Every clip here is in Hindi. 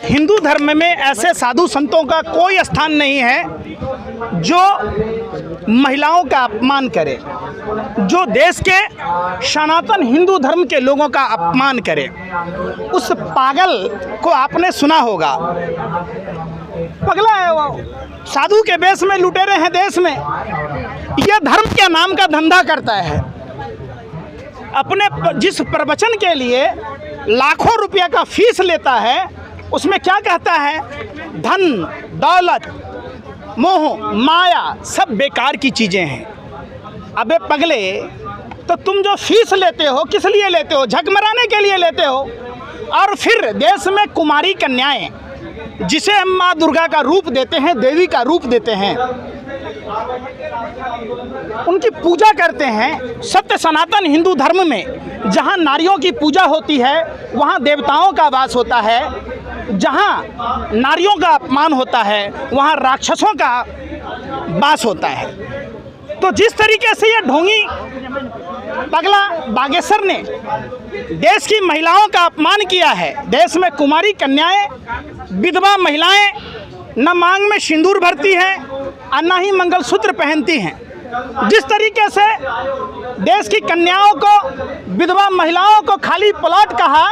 हिंदू धर्म में ऐसे साधु संतों का कोई स्थान नहीं है जो महिलाओं का अपमान करे, जो देश के सनातन हिंदू धर्म के लोगों का अपमान करे। उस पागल को आपने सुना होगा, पगला है वो, साधु के वेश में लुटेरे हैं देश में। यह धर्म के नाम का धंधा करता है। अपने जिस प्रवचन के लिए लाखों रुपया का फीस लेता है, उसमें क्या कहता है? धन, दौलत, मोह, माया सब बेकार की चीज़ें हैं। अबे पगले, तो तुम जो फीस लेते हो किस लिए लेते हो? झकमराने के लिए लेते हो। और फिर देश में कुमारी कन्याएं जिसे हम माँ दुर्गा का रूप देते हैं, देवी का रूप देते हैं, उनकी पूजा करते हैं। सत्य सनातन हिंदू धर्म में जहाँ नारियों की पूजा होती है वहाँ देवताओं का वास होता है, जहाँ नारियों का अपमान होता है वहाँ राक्षसों का वास होता है। तो जिस तरीके से ये ढोंगी पगला बागेश्वर ने देश की महिलाओं का अपमान किया है, देश में कुमारी कन्याएं, विधवा महिलाएं न मांग में सिंदूर भरती हैं और न ही मंगलसूत्र पहनती हैं, जिस तरीके से देश की कन्याओं को, विधवा महिलाओं को खाली प्लॉट कहा,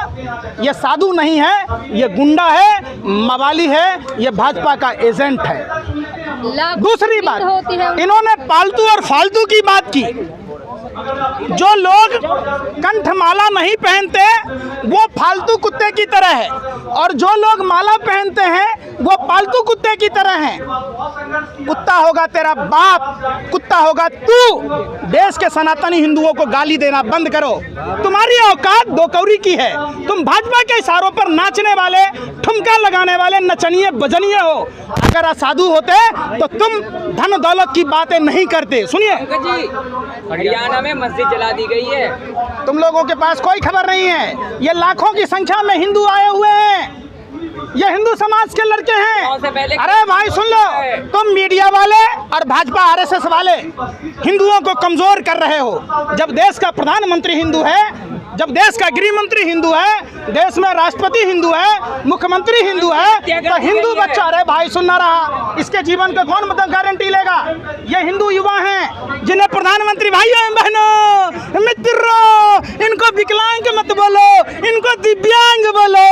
यह साधु नहीं है, यह गुंडा है, मवाली है, यह भाजपा का एजेंट है। दूसरी बात, इन्होंने पालतू और फालतू की बात की। जो लोग कंठमाला नहीं पहनते वो फालतू कुत्ते की तरह है, और जो लोग माला पहनते हैं वो पालतू कुत्ते की तरह हैं। कुत्ता होगा तेरा बाप, कुत्ता होगा तू। देश के सनातनी हिंदुओं को गाली देना बंद करो। तुम्हारी औकात दो कौड़ी की है। तुम भाजपा के इशारों पर नाचने वाले, ठुमका लगाने वाले नचनिए बजनिए हो। अगर साधु होते तो तुम धन दौलत की बातें नहीं करते। सुनिए, हरियाणा में मस्जिद जला दी गई है। तुम लोगों के पास कोई खबर नहीं है। ये लाखों की संख्या में हिंदू आए हुए हैं, ये हिंदू समाज के लड़के हैं। अरे भाई सुन लो, तुम मीडिया वाले और भाजपा आरएसएस वाले हिंदुओं को कमजोर कर रहे हो। जब देश का प्रधानमंत्री हिंदू है, जब देश का गृह मंत्री हिंदू है, देश में राष्ट्रपति हिंदू है, मुख्यमंत्री हिंदू है, तो हिंदू बच्चा, अरे भाई सुनना रहा, इसके जीवन का कौन मतलब गारंटी लेगा? ये हिंदू युवा हैं जिन्हें प्रधानमंत्री, भाइयों बहनों मित्रों, इनको विकलांग मत बोलो, इनको दिव्यांग बोलो।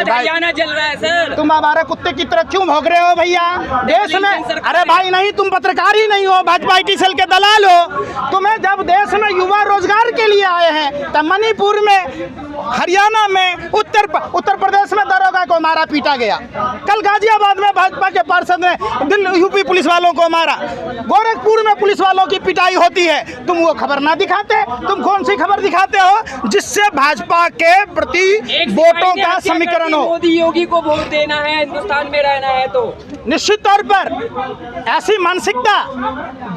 हरियाणा जल रहा है सर। तुम हमारे कुत्ते की तरह क्यों भौंक रहे हो भैया देश में? अरे भाई नहीं, तुम पत्रकार ही नहीं हो, भाजपा IT सेल के दलाल हो। तुम्हें जब देश में युवा रोजगार के लिए आए हैं, तब मणिपुर में, हरियाणा में, उत्तर प्रदेश में दरोगा को मारा पीटा गया। कल गाजियाबाद में भाजपा के पार्षद ने यूपी पुलिस वालों को मारा। गोरखपुर में पुलिस वालों की पिटाई होती है, तुम वो खबर ना दिखाते। तुम कौन सी खबर दिखाते हो जिससे भाजपा के प्रति वोटों का समीकरण हो? मोदी योगी को वोट देना है, हिंदुस्तान में रहना है। तो निश्चित तौर पर ऐसी मानसिकता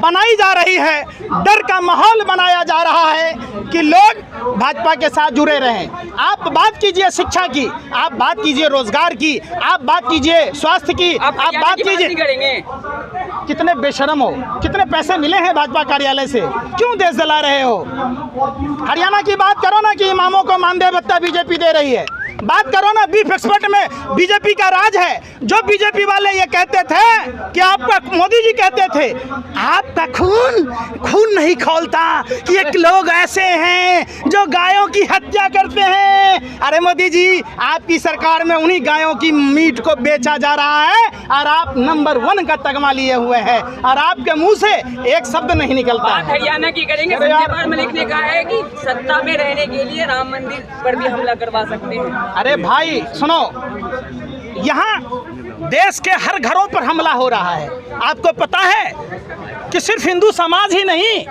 बनाई जा रही है, डर का माहौल बनाया जा रहा है कि लोग भाजपा के साथ जुड़े रहें। आप बात कीजिए शिक्षा की, आप बात कीजिए रोजगार की, आप बात कीजिए स्वास्थ्य की, आप बात कीजिए। कितने बेशरम हो, कितने पैसे मिले हैं भाजपा कार्यालय से, क्यों देश जला रहे हो? हरियाणा की बात करो ना कि इमामों को मानदेय भत्ता बीजेपी दे रही है। बात करो ना, बीफ एक्सपर्ट में बीजेपी का राज है। जो बीजेपी वाले ये कहते थे कि आपका, मोदी जी कहते थे आपका खून नहीं खौलता कि एक लोग ऐसे हैं जो गायों की हत्या करते हैं। अरे मोदी जी, आपकी सरकार में उन्हीं गायों की मीट को बेचा जा रहा है और आप नंबर 1 का तगमा लिए हुए हैं और आपके मुंह से एक शब्द नहीं निकलता। बात हरियाणा की करेंगे। सत्यपाल मलिक ने कहा है कि सत्ता में रहने के लिए राम मंदिर पर भी हमला करवा सकते हैं। अरे भाई सुनो, यहाँ देश के हर घरों पर हमला हो रहा है। आपको पता है कि सिर्फ हिंदू समाज ही नहीं,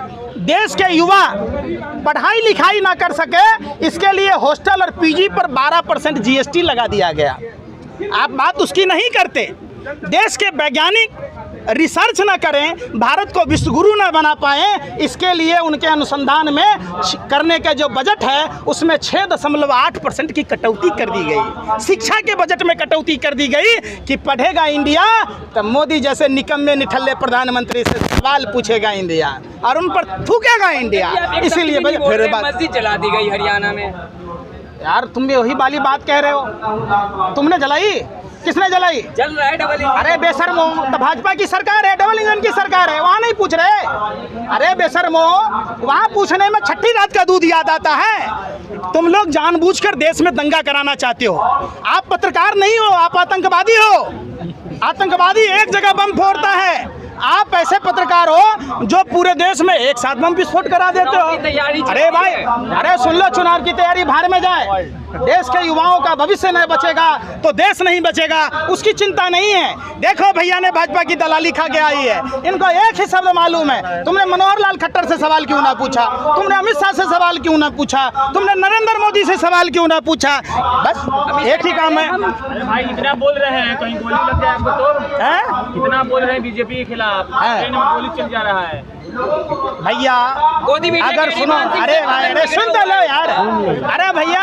देश के युवा पढ़ाई लिखाई ना कर सके, इसके लिए हॉस्टल और PG पर 12% GST लगा दिया गया। आप बात उसकी नहीं करते। देश के वैज्ञानिक रिसर्च ना करें, भारत को विश्वगुरु ना बना पाए, इसके लिए उनके अनुसंधान में करने का जो बजट है उसमें 6.8% की कटौती कर दी गई। शिक्षा के बजट में कटौती कर दी गई कि पढ़ेगा इंडिया तो मोदी जैसे निकम्मे निठल्ले प्रधानमंत्री से सवाल पूछेगा इंडिया और उन पर थूकेगा इंडिया। इसीलिए फिर मस्जिद जला दी गई हरियाणा में। यार तुम भी वही वाली बात कह रहे हो। तुमने जलाई? किसने जलाई? जल रहा है डबल इंजन। अरे बेशर्मो, तो भाजपा की सरकार है, डबल इंजन की सरकार है, वहाँ नहीं पूछ रहे। अरे बेशर्मो, वहाँ पूछने में छठी रात का दूध याद आता है। तुम लोग जानबूझकर देश में दंगा कराना चाहते हो। आप पत्रकार नहीं हो, आप आतंकवादी हो। आतंकवादी एक जगह बम फोड़ता है, आप ऐसे पत्रकार हो जो पूरे देश में एक साथ बम विस्फोट करा देते हो। अरे भाई, अरे सुन लो, चुनाव की तैयारी भाड़ में जाए। देश के युवाओं का भविष्य नहीं बचेगा तो देश नहीं बचेगा, उसकी चिंता नहीं है। देखो भैया ने भाजपा की दलाली खा के आई है, इनको एक ही शब्द मालूम है। तुमने मनोहर लाल खट्टर से सवाल क्यों ना पूछा? तुमने अमित शाह से सवाल क्यों ना पूछा? तुमने नरेंद्र मोदी से सवाल क्यों ना पूछा? बस एक ही काम है। अरे भाई इतना बोल रहे हैं, कहीं गोली लग जाए आपको तो? हैं? इतना बोल रहे हैं बीजेपी के खिलाफ, ट्रेन में गोली चल जा रहा है। भैया अगर सुनो, अरे भाई, अरे सुन तो लो यार। अरे भैया,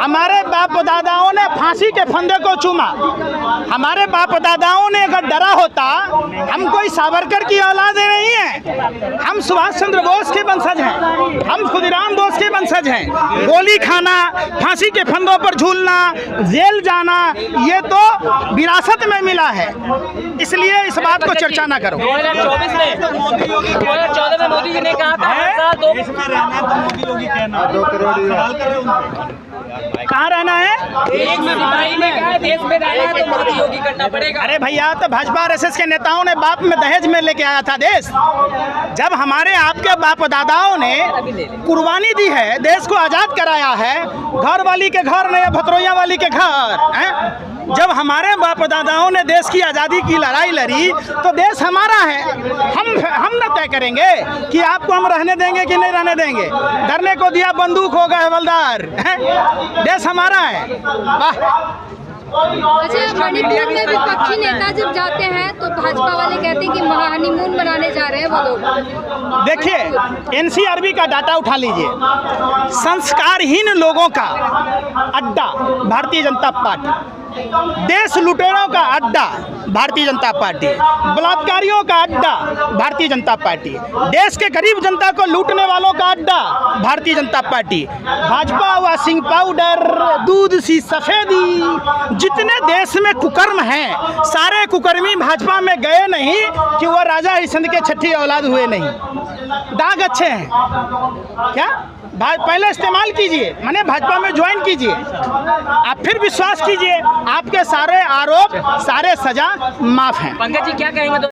हमारे बाप दादाओं ने फांसी के फंदे को चूमा। हमारे बाप दादाओं ने अगर डरा होता, हम कोई सावरकर की औलादे नहीं है, हम सुभाष चंद्र बोस के वंशज हैं, हम खुदीराम बोस के वंशज हैं। गोली खाना, फांसी के फंदों पर झूलना, जेल जाना, ये तो विरासत में मिला है, इसलिए इस बात को चर्चा ना करो। 2024 में 2014 में मोदी जी ने कहा था हर साल देश में रहना तो मोदी योगी कहना 2 करोड़ सवाल कर रहे हो। कहाँ रहना है? देश में रहना है तो मोदी योगी करना पड़ेगा। अरे भैया, तो भाजपा आरएसएस के नेताओं ने बाप में दहेज में लेके आया था देश। जब हमारे आपके बाप दादाओं ने कुर्बानी दी है, देश को आज़ाद कराया है, घर वाली के घर नहीं, भतरोइया वाली के घर हैं? जब हमारे बाप दादाओं ने देश की आज़ादी की लड़ाई लड़ी तो देश हमारा है। हम न तय करेंगे कि आपको हम रहने देंगे कि नहीं रहने देंगे। डरने को दिया बंदूक हो गए हवलदार, देश हमारा है। वाह। अच्छा, मणिपुर में विपक्षी नेता जब जाते हैं तो भाजपा वाले कहते हैं कि हनीमून मनाने जा रहे हैं वो लोग। देखिए, एनसीआरबी का डाटा उठा लीजिए। संस्कारहीन लोगों का अड्डा भारतीय जनता पार्टी, देश लुटेरों का अड्डा भारतीय जनता पार्टी, बलात्कारियों का अड्डा भारतीय जनता पार्टी, देश के गरीब जनता को लूटने वालों का अड्डा Bharatiya Janata party. Bhajpa washing powder, दूध सी सफेदी, जितने देश में कुकर्म हैं, सारे कुकर्मी भाजपा में गए नहीं कि वो राजा हरिश्चंद्र के छठी औलाद हुए नहीं। दाग अच्छे हैं क्या? पहले इस्तेमाल कीजिए, माने भाजपा में ज्वाइन कीजिए, आप फिर विश्वास कीजिए, आपके सारे आरोप, सारे सजा माफ हैं। पंकज जी क्या कहेंगे?